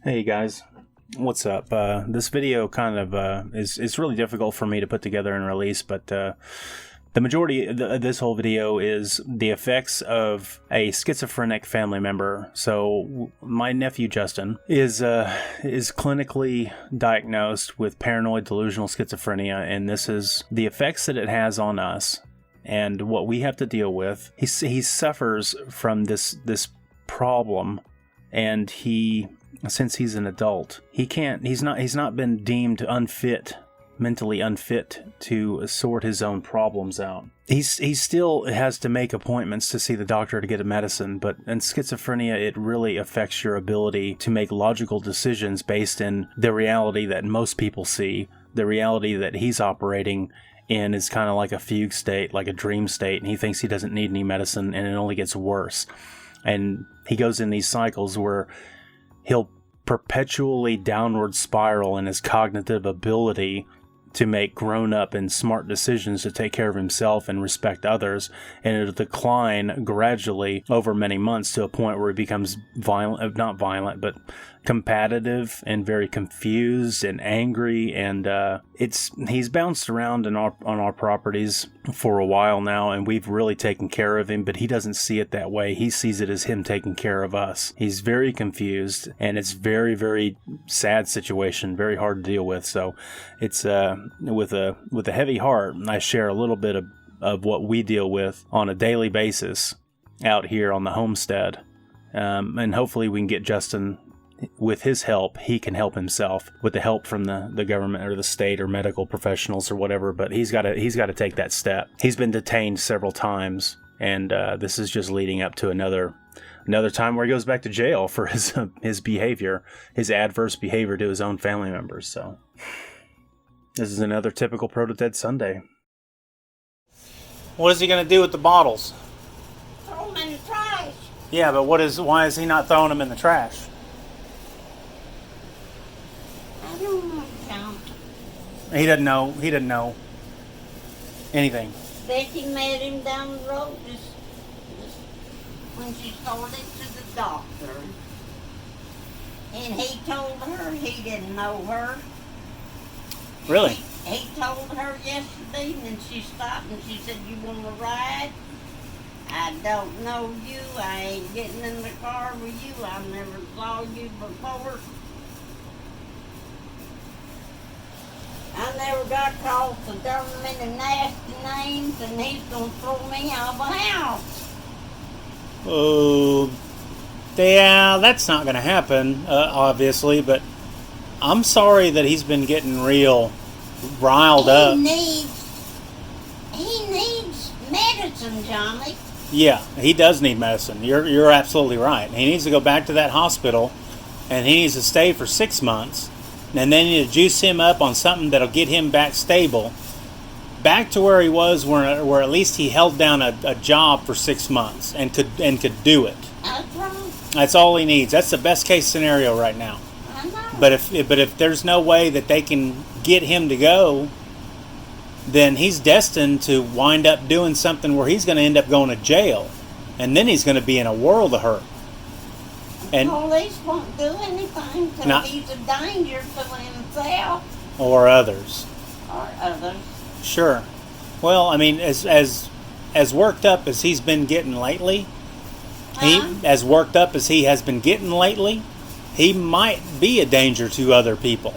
Hey guys, what's up? This video kind of is really difficult for me to put together and release, but the majority of this whole video is the effects of a schizophrenic family member. So my nephew Justin is clinically diagnosed with paranoid delusional schizophrenia, and this is the effects that it has on us and what we have to deal with. He suffers from this problem, and since he's an adult, he's not been deemed mentally unfit to sort his own problems out. He still has to make appointments to see the doctor to get a medicine, but in schizophrenia, it really affects your ability to make logical decisions based in the reality that most people see. The reality that he's operating in is kind of like a fugue state, like a dream state, and he thinks he doesn't need any medicine, and it only gets worse. And he goes in these cycles where he'll perpetually downward spiral in his cognitive ability to make grown-up and smart decisions to take care of himself and respect others, and it'll decline gradually over many months to a point where he becomes not violent, but competitive and very confused and angry, and he's bounced around on our properties for a while now, and we've really taken care of him, but he doesn't see it that way. He sees it as him taking care of us. He's very confused, and it's very, very sad situation, very hard to deal with. So it's with a heavy heart, I share a little bit of what we deal with on a daily basis out here on the homestead, and hopefully we can get Justin. With his help, he can help himself with the help from the government or the state or medical professionals or whatever, but he's got to take that step. He's been detained several times, and this is just leading up to another time where he goes back to jail for his behavior, his adverse behavior to his own family members. So this is another typical Protodead Sunday. What is he going to do with the bottles? Throw them in the trash. Yeah, but why is he not throwing them in the trash? I don't know, John. He doesn't know anything. Betty met him down the road just when she started to the doctor. And he told her he didn't know her. Really? He told her yesterday, and then she stopped and she said, "You want to ride? I don't know you. I ain't getting in the car with you. I never saw you before. I never got called for throwing many nasty names, and he's going to throw me out of the house." Oh, yeah, that's not going to happen, obviously, but I'm sorry that he's been getting real riled up. He needs medicine, Johnny. Yeah, he does need medicine. You're absolutely right. He needs to go back to that hospital, and he needs to stay for 6 months. And then you juice him up on something that'll get him back stable, back to where he was, where at least he held down a job for 6 months and could do it. That's right. That's all he needs. That's the best case scenario right now. I know. But if there's no way that they can get him to go, then he's destined to wind up doing something where he's going to end up going to jail, and then he's going to be in a world of hurt. And police won't do anything because he's a danger to himself or others. or others. Sure. Well, I mean, as worked up as he's been getting lately, he might be a danger to other people.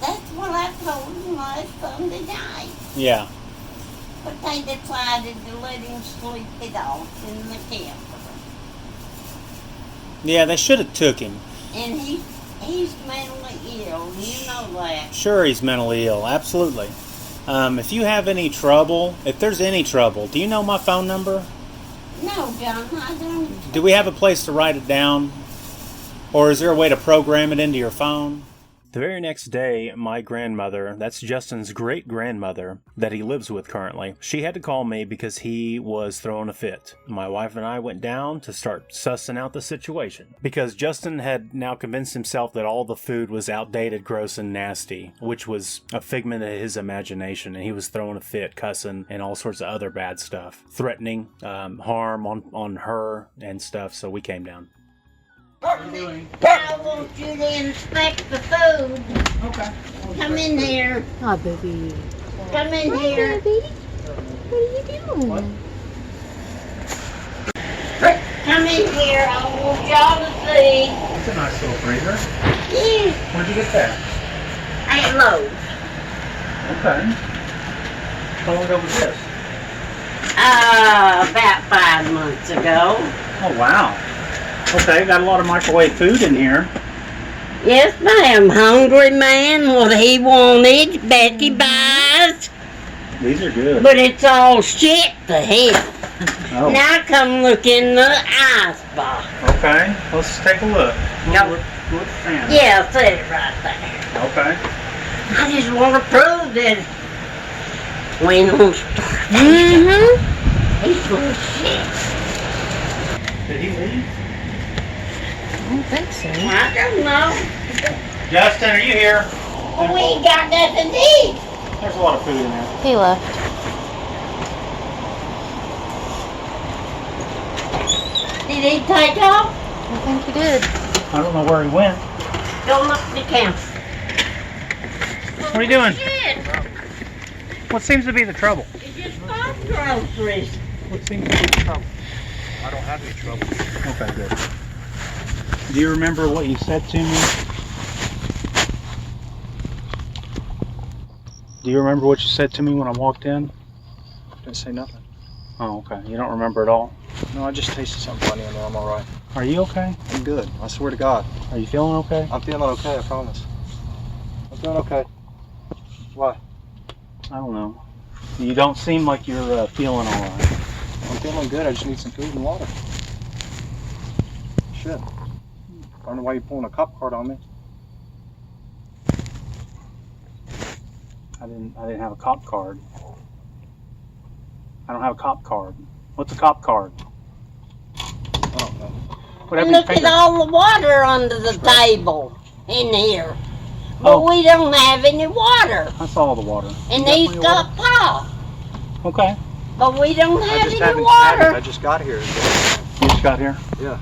That's what I told him last Sunday night. Yeah. But they decided to let him sleep it off in the camper. Yeah, they should have took him. And he's mentally ill, you know that. Sure, he's mentally ill, absolutely. If you have any trouble, if there's any trouble, do you know my phone number? No, John, I don't. Do we have a place to write it down? Or is there a way to program it into your phone? The very next day, my grandmother, that's Justin's great-grandmother that he lives with currently, she had to call me because he was throwing a fit. My wife and I went down to start sussing out the situation because Justin had now convinced himself that all the food was outdated, gross, and nasty, which was a figment of his imagination, and he was throwing a fit, cussing, and all sorts of other bad stuff, threatening harm on her and stuff, so we came down. I want you to inspect the food. Okay. Come in here. Hi, baby. Come in Hi, here. baby. What are you doing? What? Come in here. I want y'all to see. It's a nice little freezer. Yeah. Where'd you get that? At Lowe's. Okay. How long ago was this? About 5 months ago. Oh, wow. Okay, got a lot of microwave food in here. Yes, ma'am. Hungry man. What he wanted, Becky buys. These are good. But it's all shit to him. Oh. Now come look in the ice box. Okay, let's take a look. Yep. Look, fan. Yeah, set it right there. Okay. I just want to prove that we don't start. He's full of shit. Did he leave? I don't think so. I don't know. Justin, are you here? We ain't got nothing to eat. There's a lot of food in there. He left. Did he take off? I think he did. I don't know where he went. Go look at the camera. What are you doing? Shit. What seems to be the trouble? It's just farm groceries. What seems to be the trouble? I don't have any trouble. Okay, good. Do you remember what you said to me? Do you remember what you said to me when I walked in? Didn't say nothing. Oh, okay. You don't remember at all? No, I just tasted something funny in there. I'm alright. Are you okay? I'm good. I swear to God. Are you feeling okay? I'm feeling okay, I promise. I'm feeling okay. Why? I don't know. You don't seem like you're feeling all right. I'm feeling good. I just need some food and water. Shit. I don't know why you're pulling a cop card on me. I didn't have a cop card. I don't have a cop card. What's a cop card? I don't know. Whatever Look at all the water under the table in here. But Oh. we don't have any water. I saw all the water. And You he's plenty of got pop. water? Okay. But we don't I have just any haven't had it. I water. just got here. You just got here? Yeah.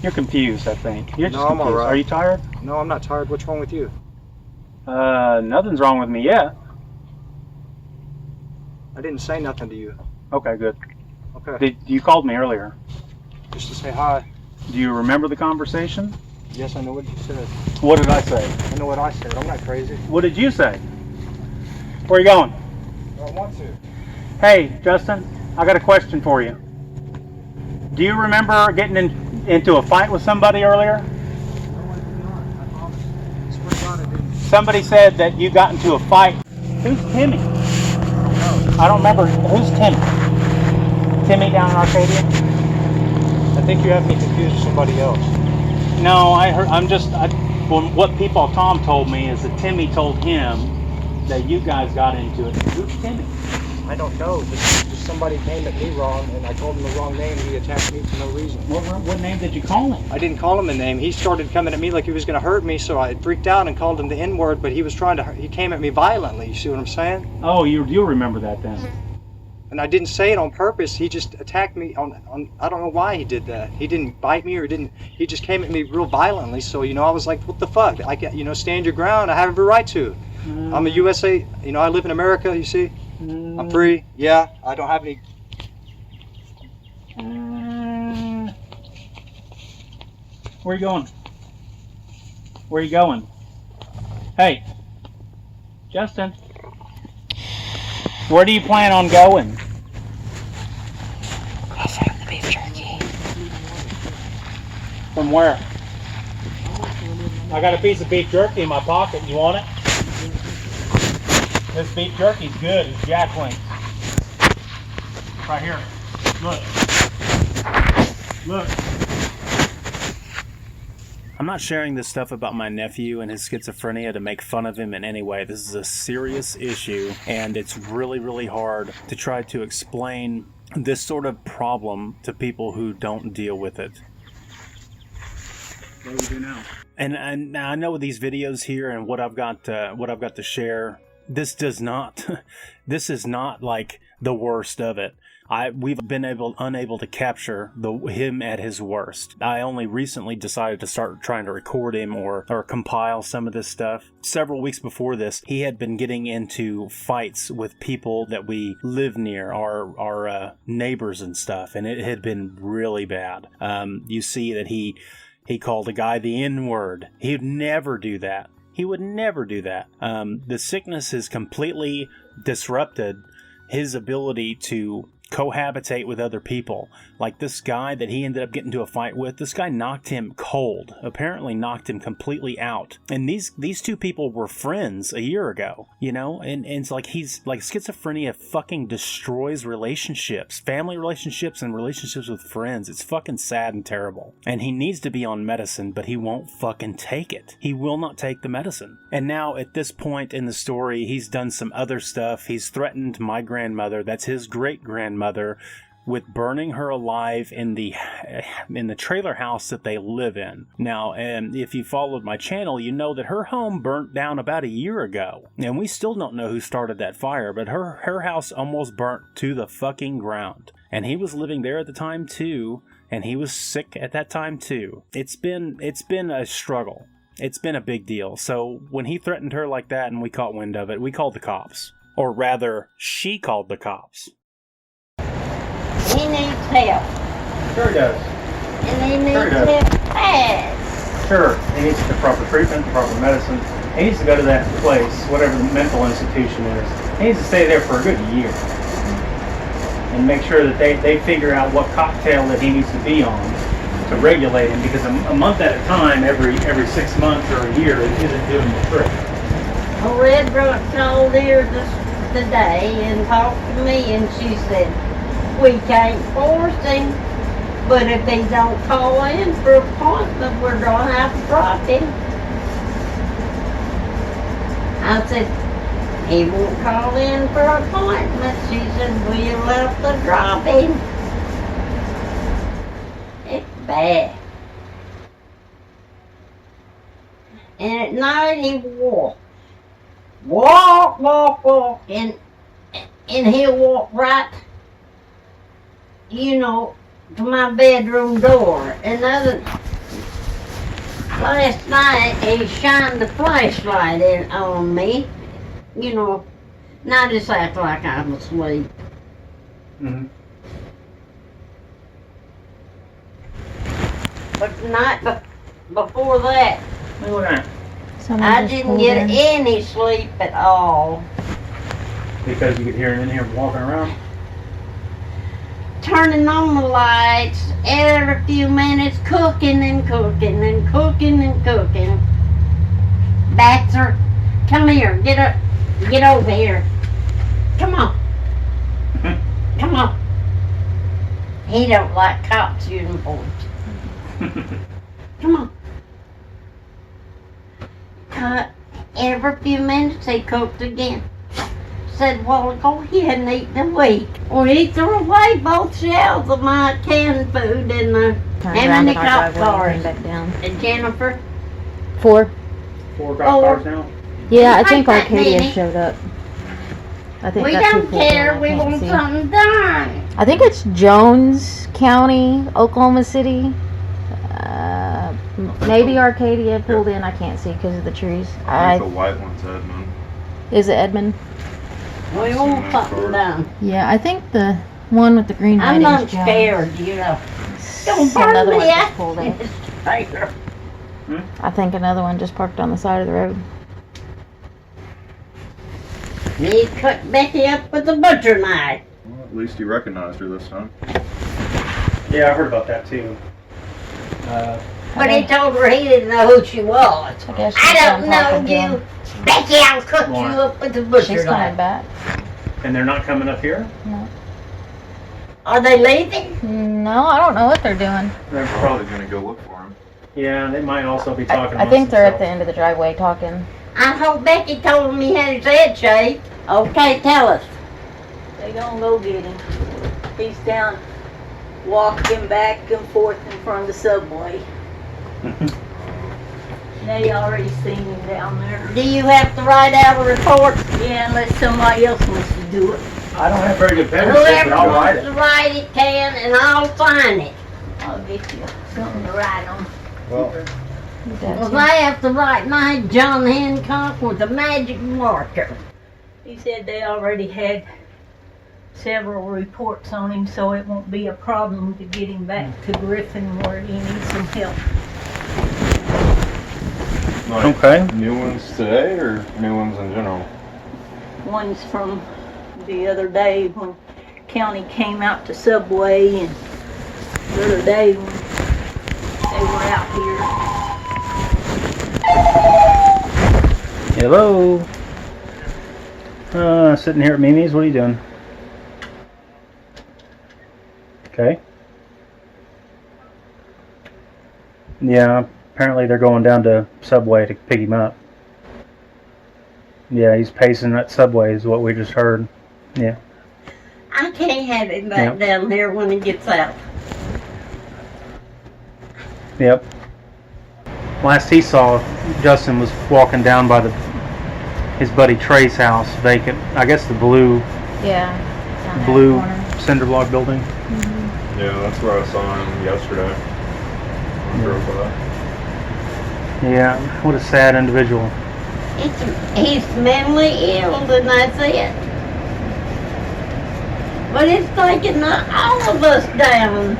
You're confused, I think. You're just No, I'm confused. all right. Are you tired? No, I'm not tired. What's wrong with you? Nothing's wrong with me yet. I didn't say nothing to you. Okay, good. Okay. You called me earlier. Just to say hi. Do you remember the conversation? Yes, I know what you said. What did I say? I know what I said. I'm not crazy. What did you say? Where are you going? I don't want to. Hey, Justin, I got a question for you. Do you remember getting into a fight with somebody earlier? No, I did not. I promise. I swear to God, I didn't. Somebody said that you got into a fight. Who's Timmy? I don't remember. Who's Timmy? Timmy down in Arcadia? I think you have me confused with somebody else. No, I heard. Well, what people Tom told me is that Timmy told him that you guys got into it. Who's Timmy? I don't know. Just somebody came at me wrong, and I told him the wrong name, and he attacked me for no reason. What name did you call him? I didn't call him a name. He started coming at me like he was going to hurt me, so I freaked out and called him the N-word, but he was trying to he came at me violently. You see what I'm saying? Oh, you remember that then? And I didn't say it on purpose. He just attacked me on I don't know why he did that. He didn't bite me he just came at me real violently. So, I was like, what the fuck? Stand your ground. I have every right to. I'm a USA, I live in America, you see? I'm free. Yeah, I don't have any. Where you going? Where you going? Hey, Justin. Where do you plan on going? Go for the beef jerky. From where? I got a piece of beef jerky in my pocket. You want it? This beef jerky's good. It's Jack Link. Right here. Look. Look. I'm not sharing this stuff about my nephew and his schizophrenia to make fun of him in any way. This is a serious issue, and it's really, really hard to try to explain this sort of problem to people who don't deal with it. What do we do now? And I know with these videos here and what I've got to share, this is not like the worst of it. We've been unable to capture him at his worst. I only recently decided to start trying to record him or compile some of this stuff. Several weeks before this, he had been getting into fights with people that we live near, our neighbors and stuff, and it had been really bad. You see that he called a guy the N-word. He'd never do that. He would never do that. The sickness has completely disrupted his ability to cohabitate with other people. Like this guy that he ended up getting into a fight with, this guy knocked him cold, apparently knocked him completely out. And these two people were friends a year ago, you know? And it's like he's like schizophrenia fucking destroys relationships, family relationships and relationships with friends. It's fucking sad and terrible. And he needs to be on medicine, but he won't fucking take it. He will not take the medicine. And now at this point in the story, he's done some other stuff. He's threatened my grandmother, that's his great-grandmother, with burning her alive in the trailer house that they live in. Now, and if you followed my channel, you know that her home burnt down about a year ago. And we still don't know who started that fire, but her house almost burnt to the fucking ground. And he was living there at the time too, and he was sick at that time too. It's been a struggle. It's been a big deal. So when he threatened her like that and we caught wind of it, we called the cops. Or rather, she called the cops. He needs help. Sure he does. And he needs help fast. Sure, he needs the proper treatment, the proper medicine. He needs to go to that place, whatever the mental institution is. He needs to stay there for a good year. And make sure that they figure out what cocktail that he needs to be on to regulate him, because a month at a time, every 6 months or a year, it isn't doing the trick. A red brunt called here today and talked to me, and she said, we can't force him, but if he don't call in for appointment, we're going to have to drop him. I said, he won't call in for appointment. She said, we'll have to drop him. It's bad. And at night he walk, and he'll walk right, you know, to my bedroom door. And last night he shined the flashlight in on me, you know, and I just act like I'm asleep. Mm-hmm. But the night before that, Look at that. I didn't get any sleep at all. Because you could hear him in here walking around? Turning on the lights every few minutes, cooking and cooking and cooking and cooking. Baxter, come here, get up, get over here. Come on. Come on. He don't like cops uniforms. Come on. Every few minutes he cooked again. Said, well, go ahead and eat the week. Well, he threw away both shelves of my canned food in the how many cop cars? And Jennifer? 4. 4 cop cars now? Yeah, I Like think that Arcadia many. showed up. I think We that's who don't pulled in, care. I We can't want see. something done. I think it's Jones County, Oklahoma City. Maybe Arcadia pulled in. I can't see because of the trees. I think the white one's Edmund. Is it Edmund? We want something done. Yeah, I think the one with the green I'm lighting not is Jones. scared, you know. Don't burn Another one me just out. pulled in. Trailer. I think another one just parked on the side of the road. He cut Becky up with a butcher knife. Well, at least he recognized her this time. Yeah, I heard about that too. But he told her he didn't know who she was. I guess I she's don't on know top of you. him. Becky, I'll cut you Why? up with a butcher She's coming knife. back. And they're not coming up here? Are they leaving? No, I don't know what they're doing. They're probably gonna go look for him. Yeah, they might also be talking I think amongst they're at the themselves. end of the driveway talking. I hope Becky told him he had his head shaved. Okay, tell us. They gonna go get him. He's down walking back and forth in front of the subway. They already seen him down there. Do you have to write out a report? Yeah, unless somebody else wants to do it. I don't have very good penmanship, Whoever but I'll write wants it. to write it can, and I'll sign it. I'll get you something to write on. Well, Well, they have to write my John Hancock with a magic marker. He said they already had several reports on him, so it won't be a problem to get him back to Griffin where he needs some help. Like, Okay. New ones today or new ones in general? One's from the other day when county came out to Subway, and the other day when they were out here. Hello. Sitting here at Mimi's. What are you doing? Okay. Yeah, apparently they're going down to Subway to pick him up. Yeah, he's pacing at Subway is what we just heard. Yeah. I can't have him back down there when he gets out. Yep. Last he saw, Justin was walking down by his buddy Trey's house, vacant. I guess the blue Yeah. down that blue corner. cinder block building. Yeah, that's where I saw him yesterday. I drove by. Yeah, what a sad individual. He's mentally ill, and that's it. But it's taking all of us down.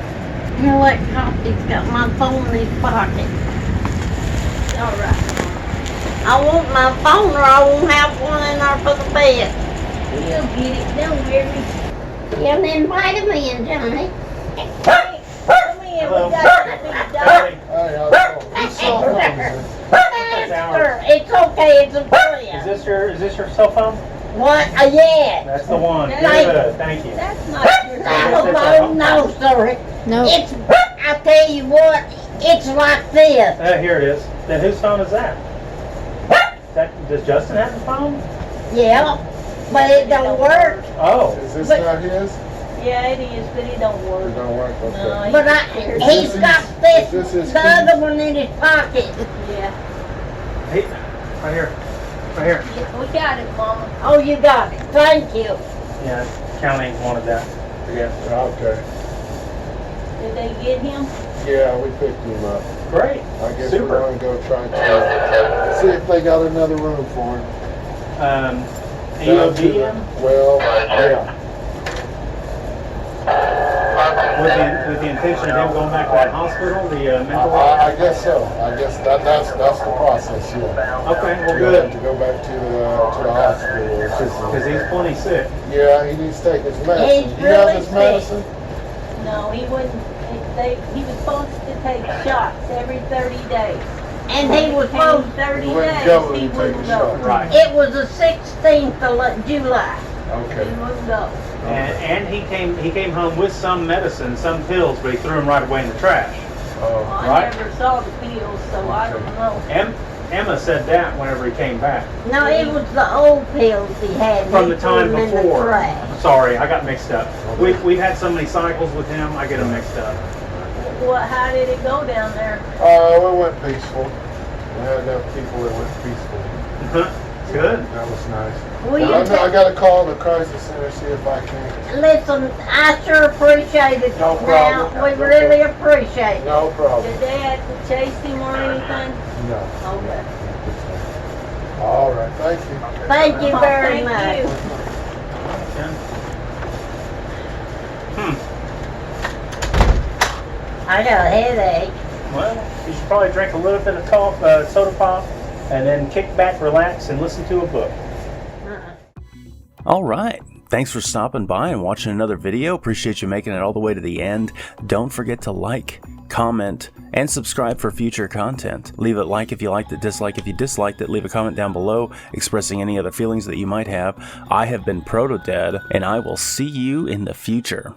You know what? He's got my phone in his pocket. All right. I want my phone, or I won't have one in there for the bed. You'll get it, don't worry. Yeah, then invite him in, Johnny. Come in, we got the big dog. Faster. It's okay, it's a friend. Is this your cell phone? What? Yeah. That's the one. Thank- Good, thank you. That's not your Telephone? No, sir. Nope. It's, I tell you what, it's like this. Here it is. Then whose phone is that? Does Justin have a phone? Yeah, but it don't work. Oh. Is this But- not his? Yeah, it is, but it don't It work. don't work, No, okay. But he's got This is the other one in his pocket. Yeah, Hey, right here. Right here. we got it, Mama. Oh, you got it. Thank you. Yeah, county wanted that. I guess. Okay. Did they get him? Yeah, we picked him up. Great. I guess Super. we're gonna go try to see if they got another room for him. Down to EOD the- him? Well, yeah. With the intention of him going back to that hospital, the mental. I guess so. I guess that's the process, yeah. Okay, well, We'll have good. to go back to the hospital. Because he's plenty sick. Yeah, he needs to take his medicine. He's Do you have really his sick. medicine? No, he wouldn't. He was supposed to take shots every 30 days. And he was Came supposed, 30 He wouldn't days, go he and take wouldn't a go. shot. Right. it was the 16th of July. Okay. He wouldn't go. And he came home with some medicine, some pills, but he threw them right away in the trash. Oh, I Right. never saw the pills, so I don't know. Emma said that whenever he came back. No, it was the old pills he had. From He the time threw 'em in the before. trash. Sorry, I got mixed up. We've had so many cycles with him, I get them mixed up. How did it go down there? it went peaceful. We had enough people that went peaceful. Good. That was nice. Will you I ta- got to call the crisis center, see if I can. Listen, I sure appreciate it. No problem. Now, we really appreciate it. No problem. Did they have to chase him or anything? No. Okay. All right. Thank you. Thank you very Thank much. you. I got a headache. Well, you should probably drink a little bit of soda pop, and then kick back, relax, and listen to a book. All right. Thanks for stopping by and watching another video. Appreciate you making it all the way to the end. Don't forget to like, comment, and subscribe for future content. Leave a like if you liked it, dislike if you disliked it. Leave a comment down below expressing any other feelings that you might have. I have been Protodead, and I will see you in the future.